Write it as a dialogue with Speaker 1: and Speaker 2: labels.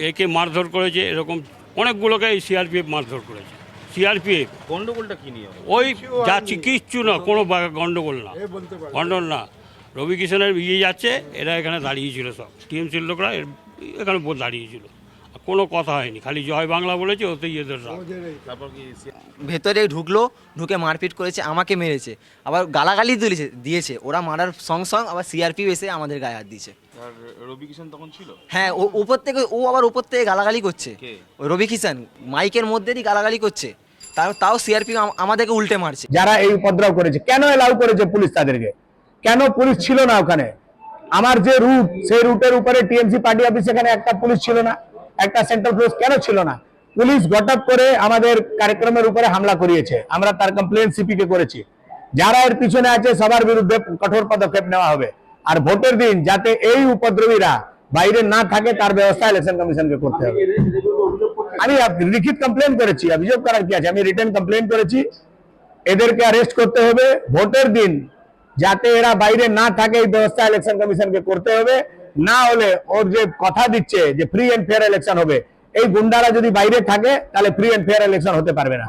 Speaker 1: একে মারধর করেছে, এরকম অনেকগুলোকে এই সিআরপিএফ মারধর করেছে। সিআরপিএফ
Speaker 2: গন্ডগোলটা কি নিয়ে?
Speaker 1: ওই যাচ্ছি কিচ্ছু না, কোনো গন্ডগোল না, গন্ডগোল না। রবি কিষণের ইয়ে যাচ্ছে, এরা এখানে দাঁড়িয়েছিল, সব টিএমসির লোকরা এখানে দাঁড়িয়েছিল, কোনো কথা হয়নি, খালি জয় বাংলা বলেছে, ওতেই এদের রাগ।
Speaker 2: তারপর কি
Speaker 3: ভেতরে ঢুকলো, ঢুকে মারপিট করেছে, আমাকে মেরেছে, আবার গালাগালি দিয়েছে। ওরা মারার সঙ্গে আবার সিআরপি এসে আমাদের গায়ে হাত দিয়েছে।
Speaker 2: আর রবি কিষণ তখন ছিল?
Speaker 3: হ্যাঁ, আবার উপর থেকে গালাগালি করছে।
Speaker 2: কে?
Speaker 3: ওই রবি কিষণ মাইকের মধ্যে দিয়ে গালাগালি করছে, তাও সিআরপি আমাদেরকে উল্টে মারছে।
Speaker 4: যারা এই উপদ্রব করেছে, কেন এলাউ করেছে পুলিশ তাদেরকে? কেন পুলিশ ছিল না ওখানে? আমার যে রুট, সেই রুটের উপরে টিএমসি পার্টি অফিস, এখানে একটা পুলিশ ছিল না, একটা সেন্ট্রাল ফোর্স কেন ছিল না? পুলিশ গঠক করে আমাদের কার্যক্রমের উপরে হামলা করিয়েছে, আমরা তার কমপ্লেন সিপি কে করেছি। যারা এর পিছনে আছে সবার বিরুদ্ধে কঠোর পদক্ষেপ নেওয়া হবে। আর ভোটের দিন যাতে এই উপদ্রবীরা বাইরে না থাকে তার ব্যবস্থা ইলেকশন কমিশনকে করতে হবে। আমি লিখিত কমপ্লেন করেছি, অভিযোগ করার কি আছে, আমি রিটেন কমপ্লেন করেছি। এদেরকে অ্যারেস্ট করতে হবে। ভোটের দিন যাতে এরা বাইরে না থাকে এই ব্যবস্থা ইলেকশন কমিশনকে করতে হবে। না হলে ওর যে কথা দিচ্ছে যে ফ্রি এন্ড ফেয়ার ইলেকশন হবে, এই গুন্ডারা যদি বাইরে থাকে তাহলে ফ্রি এন্ড ফেয়ার ইলেকশন হতে পারবে না।